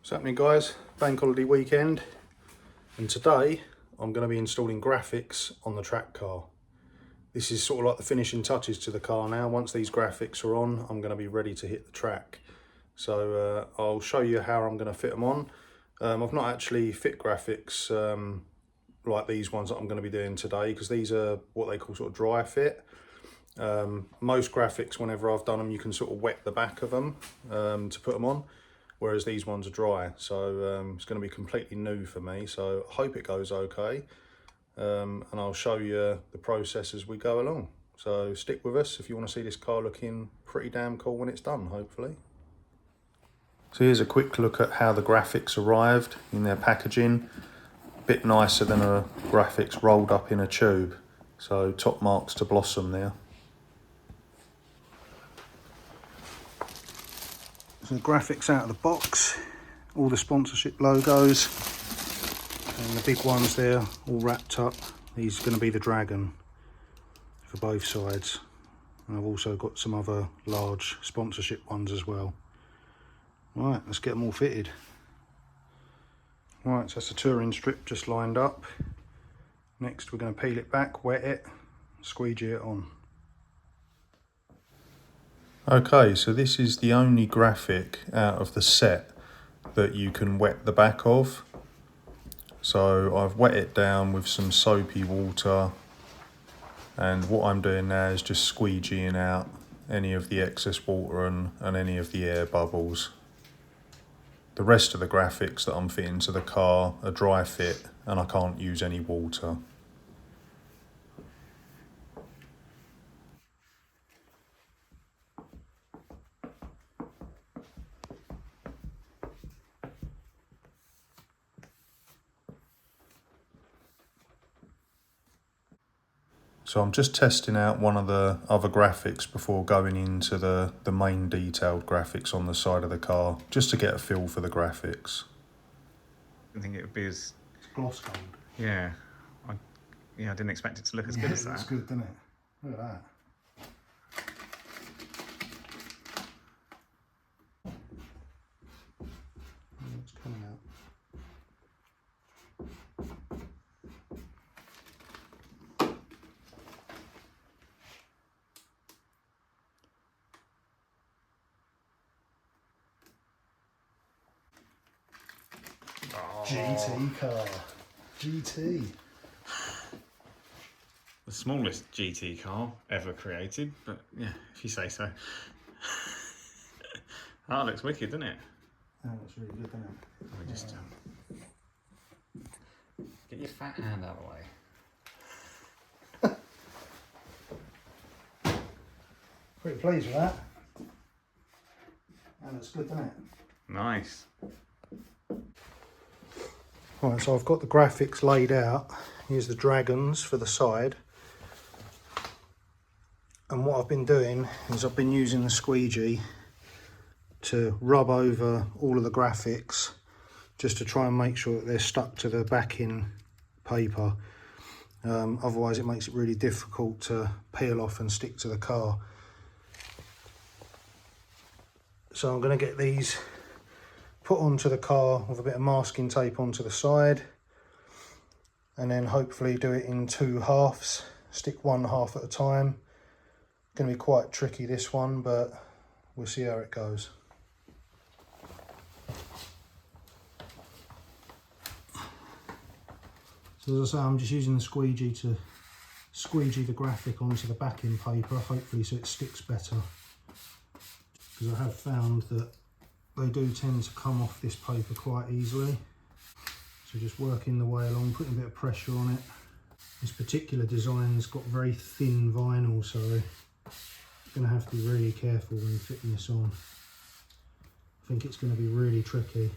What's happening, guys? Bank holiday weekend, and today I'm going to be installing graphics on the track car. This is sort of like the finishing touches to the car now. Once these graphics are on, I'm going to be ready to hit the track. So I'll show you how I'm going to fit them on. I've not actually fit graphics like these ones that I'm going to be doing today, because these are what they call sort of dry fit. Most graphics, whenever I've done them, you can sort of wet the back of them to put them on, whereas these ones are dry. So it's going to be completely new for me, so I hope it goes okay, and I'll show you the process as we go along. So stick with us if you want to see this car looking pretty damn cool when it's done, hopefully. So here's a quick look at how the graphics arrived in their packaging. A bit nicer than a graphics rolled up in a tube. So top marks to Blossom there. So the graphics out of the box, all the sponsorship logos, and the big ones there all wrapped up. These are going to be the Dragon for both sides, and I've also got some other large sponsorship ones as well. Right, let's get them all fitted. Right, so that's the touring strip just lined up. Next we're going to peel it back, wet it, squeegee it on. Okay, so this is the only graphic out of the set that you can wet the back of. So I've wet it down with some soapy water, and what I'm doing now is just squeegeeing out any of the excess water and any of the air bubbles. The rest of the graphics that I'm fitting to the car are dry fit, and I can't use any water. So I'm just testing out one of the other graphics before going into the main detailed graphics on the side of the car, just to get a feel for the graphics. I think it would be as... It's gloss gold. Yeah. I didn't expect it to look as good as that. It's good, doesn't it? Look at that. It's coming out. Oh. GT car. GT. The smallest GT car ever created, but yeah, if you say so. That looks wicked, doesn't it? That looks really good, doesn't it? Let me just get your fat hand out of the way. Pretty pleased with that. That looks good, doesn't it? Nice. Right, so I've got the graphics laid out. Here's the Dragons for the side. And what I've been doing is I've been using the squeegee to rub over all of the graphics, just to try and make sure that they're stuck to the backing paper. Otherwise it makes it really difficult to peel off and stick to the car. So I'm going to get these put onto the car with a bit of masking tape onto the side, and then hopefully do it in two halves, stick one half at a time. Going to be quite tricky, this one, but we'll see how it goes. So as I say, I'm just using the squeegee to squeegee the graphic onto the backing paper, hopefully so it sticks better, because I have found that they do tend to come off this paper quite easily. So just working the way along, putting a bit of pressure on it. This particular design's got very thin vinyl, so I'm going to have to be really careful when fitting this on. I think it's going to be really tricky.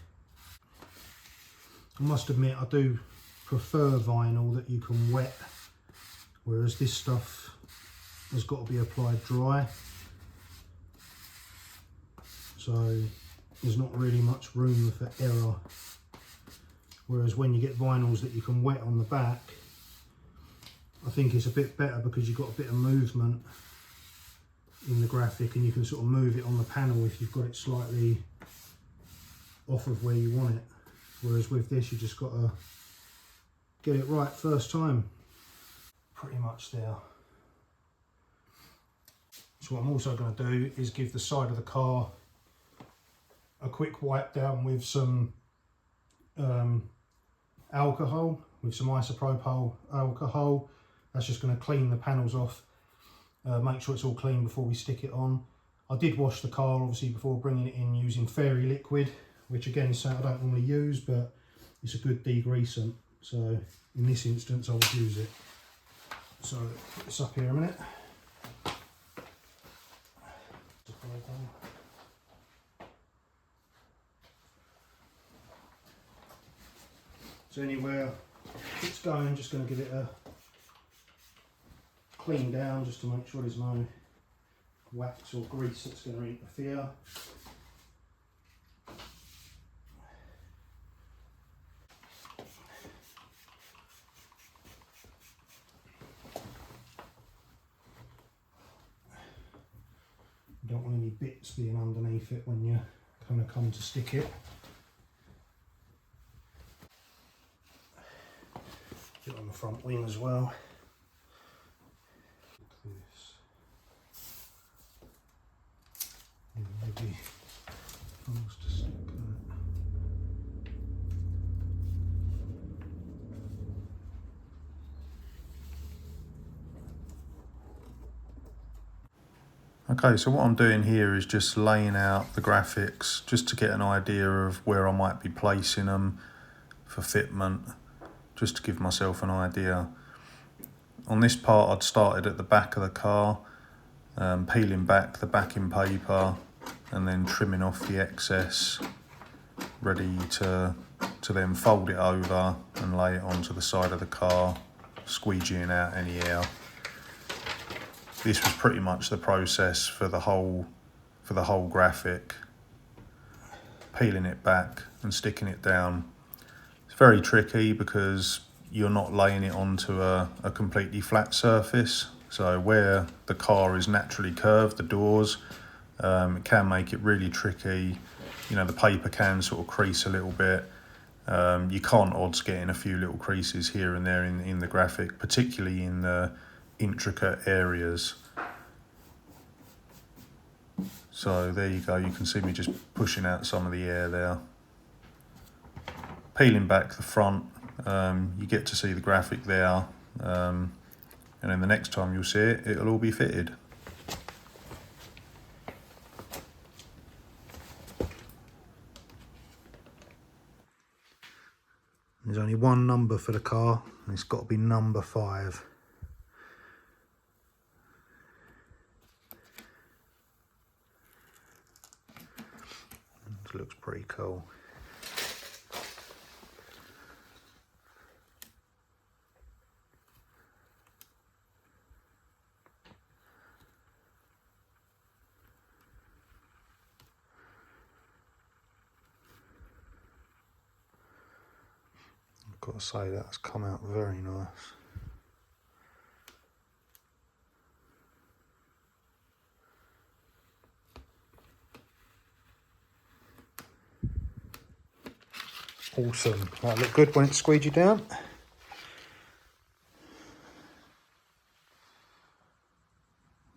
I must admit, I do prefer vinyl that you can wet, whereas this stuff has got to be applied dry. So there's not really much room for error. Whereas when you get vinyls that you can wet on the back, I think it's a bit better, because you've got a bit of movement in the graphic, and you can sort of move it on the panel if you've got it slightly off of where you want it. Whereas with this, you just got to get it right first time. Pretty much there. So what I'm also going to do is give the side of the car a quick wipe down with some alcohol, with some isopropyl alcohol. That's just going to clean the panels off, make sure it's all clean before we stick it on. I did wash the car obviously before bringing it in using fairy liquid, which again is something I don't normally use, but it's a good degreasant. So in this instance I would use it. So put this up here a minute. So anywhere it's going, just going to give it a clean down just to make sure there's no wax or grease that's going to interfere. You don't want any bits being underneath it when you kind of come to stick it. Get it on the front wing as well. Like this. And maybe almost to stick that. Okay, so what I'm doing here is just laying out the graphics just to get an idea of where I might be placing them for fitment, just to give myself an idea. On this part I'd started at the back of the car, peeling back the backing paper and then trimming off the excess, ready to then fold it over and lay it onto the side of the car, squeegeeing out any air. This was pretty much the process for the whole graphic, peeling it back and sticking it down. It's very tricky because you're not laying it onto a completely flat surface. So where the car is naturally curved, the doors, it can make it really tricky. You know, the paper can sort of crease a little bit. You can't odds getting a few little creases here and there in the graphic, particularly in the intricate areas. So there you go, you can see me just pushing out some of the air there. Peeling back the front, you get to see the graphic there, and then the next time you'll see it, it'll all be fitted. There's only one number for the car, and it's got to be number 5. This looks pretty cool. I've got to say that's come out very nice. Awesome. That'll look good when it's squeegeed down.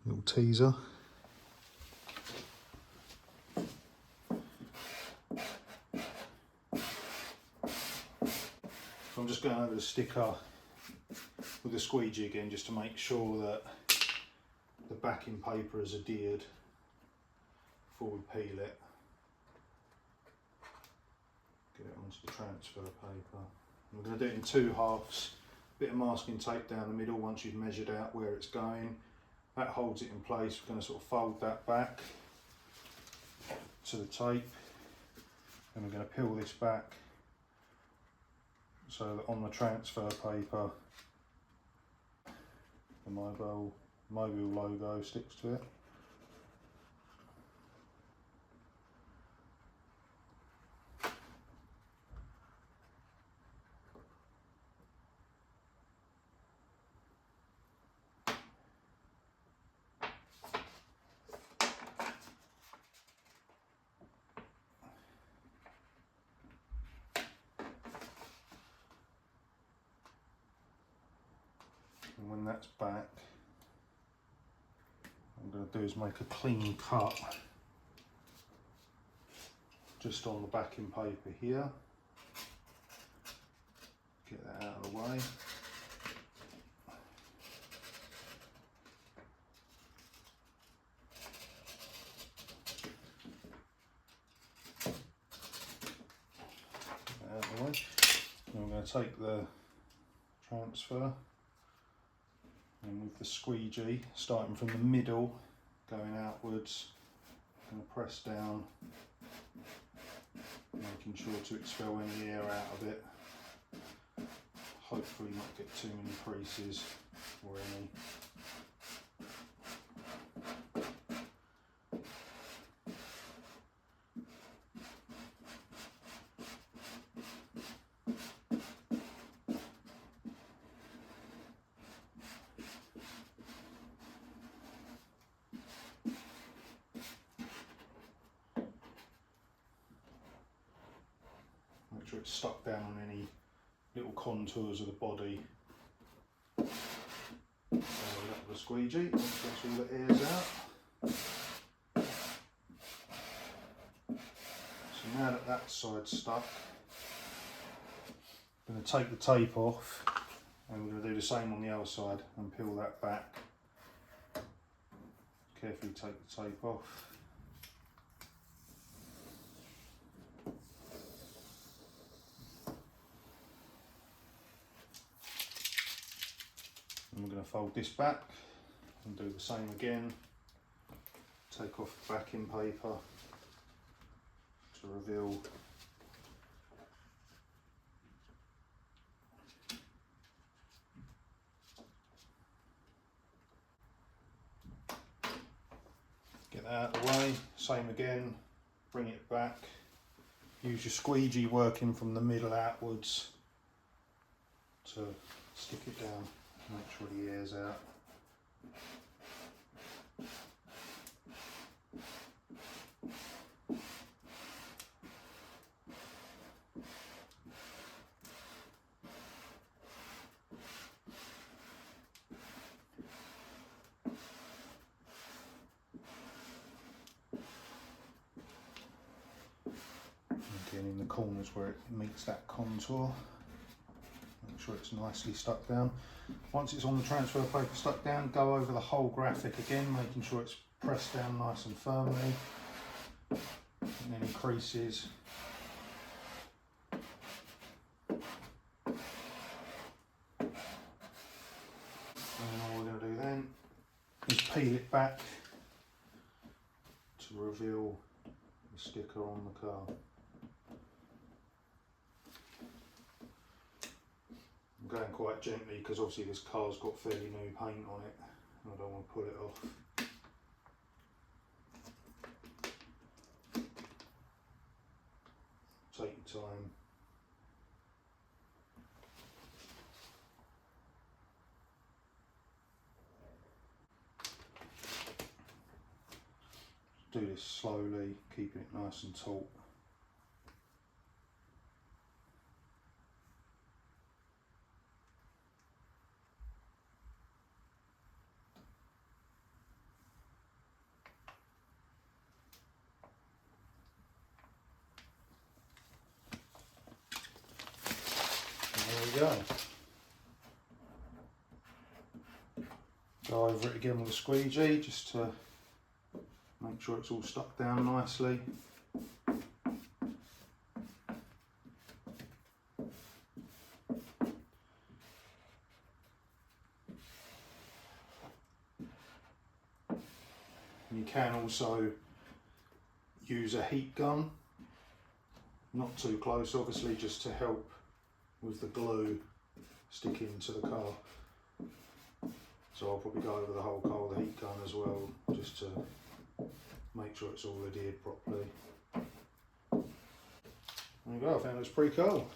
Little teaser. I'm just going over the sticker with the squeegee again, just to make sure that the backing paper is adhered before we peel it. Get it onto the transfer paper. We're going to do it in 2 halves. Bit of masking tape down the middle once you've measured out where it's going. That holds it in place. We're going to sort of fold that back to the tape. Then we're going to peel this back so that on the transfer paper the mobile logo sticks to it. And when that's back, what I'm going to do is make a clean cut just on the backing paper here. Get that out of the way. Out of the way. Now I'm going to take the transfer and with the squeegee, starting from the middle, going outwards, I'm going to press down, making sure to expel any air out of it. Hopefully not get too many creases or any. Make sure it's stuck down on any little contours of the body. The squeegee, once that's all the air's out. So now that that side's stuck, I'm going to take the tape off and we're going to do the same on the other side and peel that back. Carefully take the tape off. And we're going to fold this back and do the same again. Take off the backing paper to reveal get that out of the way, same again, bring it back, use your squeegee working from the middle outwards to stick it down, make sure the air's out. Again, in the corners where it meets that contour, make sure it's nicely stuck down. Once it's on the transfer paper stuck down, go over the whole graphic again, making sure it's pressed down nice and firmly. And any creases. And all we're going to do then is peel it back to reveal the sticker on the car. I'm going quite gently because obviously this car's got fairly new paint on it and I don't want to pull it off. Take your time. Do this slowly, keeping it nice and taut. There we go. Go over it again with a squeegee just to make sure it's all stuck down nicely. You can also use a heat gun, not too close obviously, just to help with the glue sticking to the car. So I'll probably go over the whole car with a heat gun as well, just to make sure it's all adhered properly. There you go, I found it's pretty cool.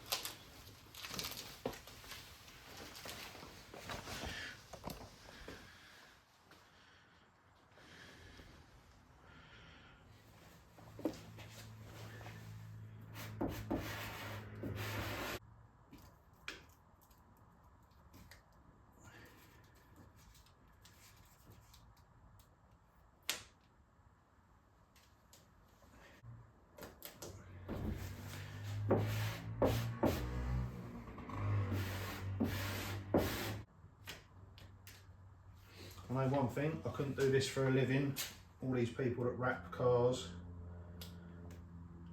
one thing, I couldn't do this for a living. All these people that wrap cars,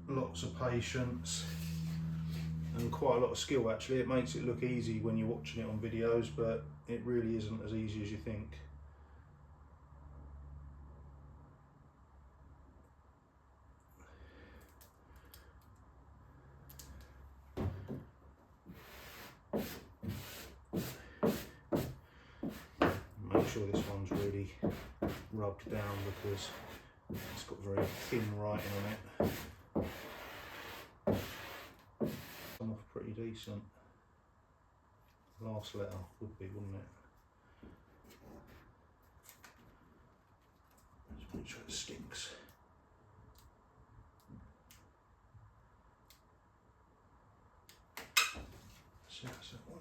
lots of patience and quite a lot of skill actually. It makes it look easy when you're watching it on videos, but it really isn't as easy as you think. Make sure this one's really rubbed down because it's got very thin writing on it. Come off pretty decent. Last letter would be, wouldn't it? Just make sure it sticks. So that's that one.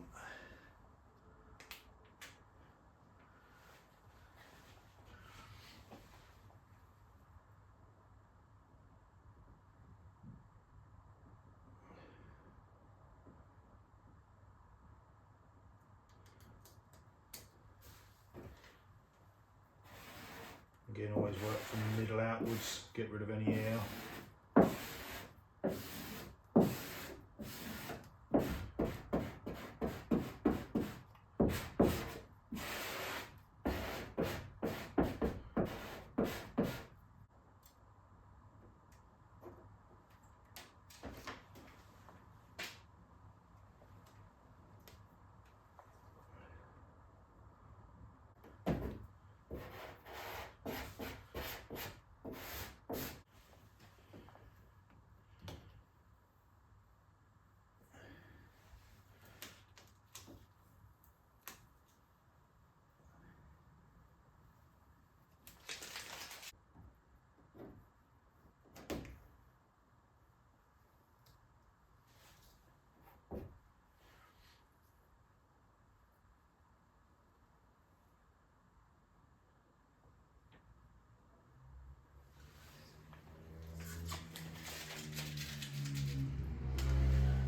Again, always work from the middle outwards, get rid of any air.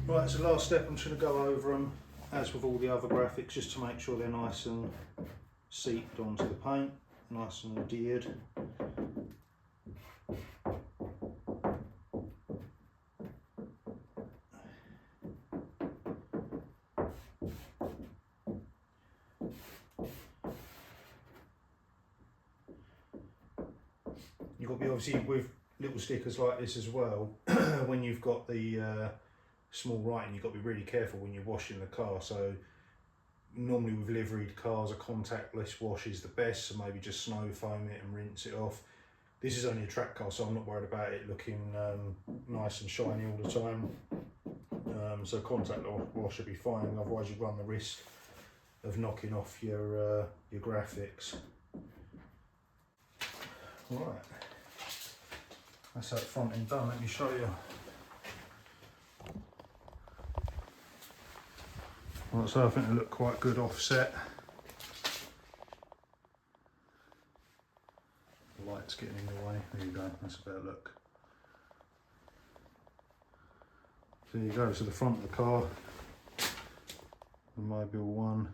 Right, so last step, I'm just going to go over them as with all the other graphics just to make sure they're nice and seeped onto the paint, nice and adhered. You've got to be obviously with little stickers like this as well, when you've got the small writing, you've got to be really careful when you're washing the car. So normally with liveried cars, a contactless wash is the best, so maybe just snow foam it and rinse it off. This is only a track car, so I'm not worried about it looking nice and shiny all the time. So contact wash should be fine, otherwise you run the risk of knocking off your graphics. Right, that's that front end done. Let me show you. Right, so I think they look quite good offset. The light's getting in the way. There you go, that's a better look. There you go, so the front of the car, the Mobile 1,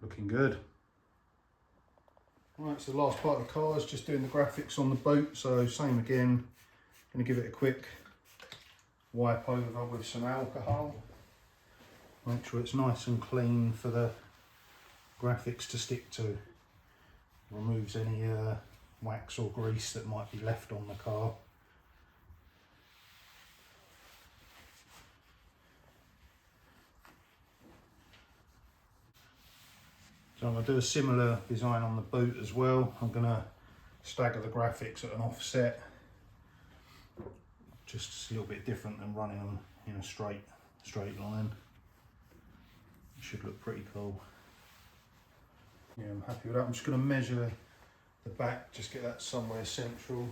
looking good. Right, so the last part of the car is just doing the graphics on the boot, so same again, going to give it a quick wipe over with some alcohol. Make sure it's nice and clean for the graphics to stick to. Removes any wax or grease that might be left on the car. So I'm going to do a similar design on the boot as well. I'm going to stagger the graphics at an offset. Just a little bit different than running them in a straight line. It should look pretty cool. Yeah, I'm happy with that. I'm just going to measure the back, just get that somewhere central.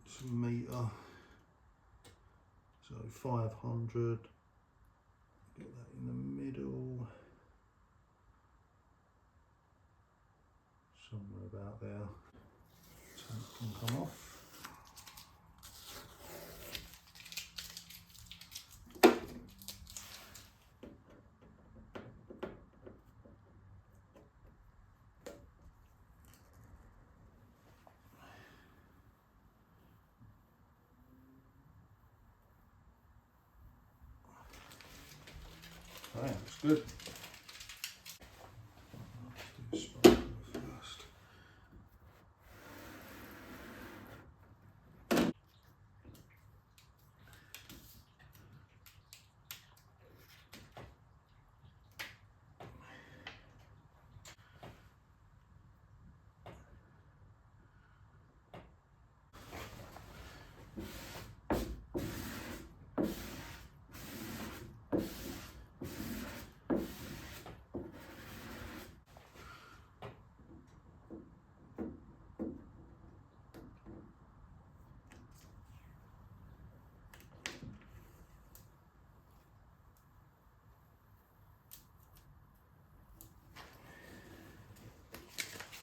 It's a metre. So 500. Get that in the middle. Somewhere about there. So it can come off. Okay, looks good. Let's do spray first.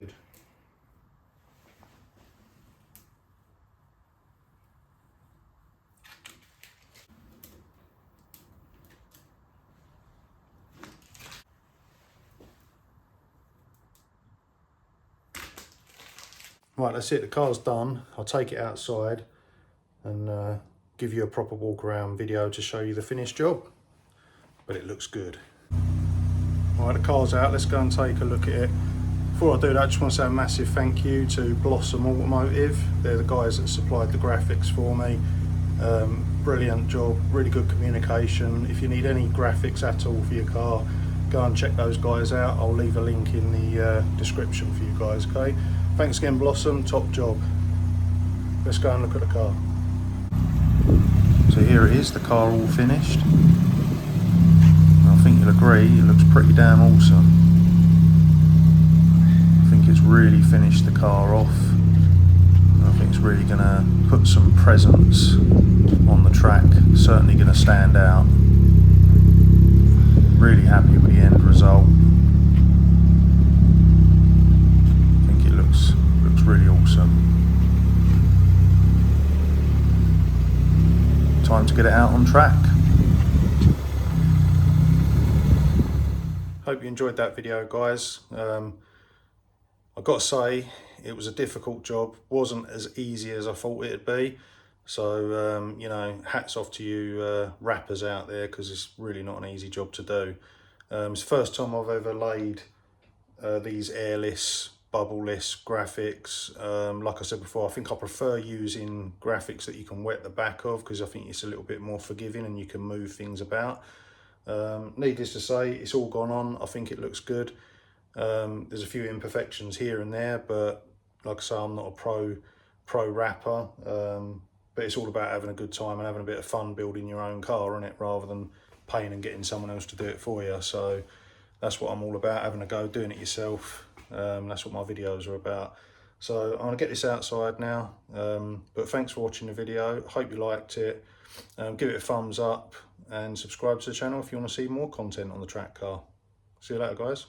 Good. Right, that's it, the car's done. I'll take it outside and give you a proper walk around video to show you the finished job. But it looks good. Right, the car's out, let's go and take a look at it. Before I do that, I just want to say a massive thank you to Blossom Automotive. They're the guys that supplied the graphics for me. Brilliant job, really good communication. If you need any graphics at all for your car, go and check those guys out. I'll leave a link in the description for you guys, okay? Thanks again, Blossom, top job. Let's go and look at the car. So here it is, the car all finished. I think you'll agree, it looks pretty damn awesome. I think it's really finished the car off. I think it's really going to put some presence on the track, certainly going to stand out. Really happy with the end result. I think it looks really awesome. Time to get it out on track. Hope you enjoyed that video, guys. I've got to say, it was a difficult job. Wasn't as easy as I thought it'd be. So, you know, hats off to you rappers out there, because it's really not an easy job to do. It's the first time I've ever laid these airless, bubbleless graphics. Like I said before, I think I prefer using graphics that you can wet the back of, because I think it's a little bit more forgiving and you can move things about. Needless to say, it's all gone on. I think it looks good. There's a few imperfections here and there, but like I say, I'm not a pro rapper. But it's all about having a good time and having a bit of fun building your own car, isn't it, rather than paying and getting someone else to do it for you. So that's what I'm all about, having a go, doing it yourself. That's what my videos are about. So I'm gonna get this outside now. But thanks for watching the video. Hope you liked it. Give it a thumbs up and subscribe to the channel if you want to see more content on the track car. See you later, guys.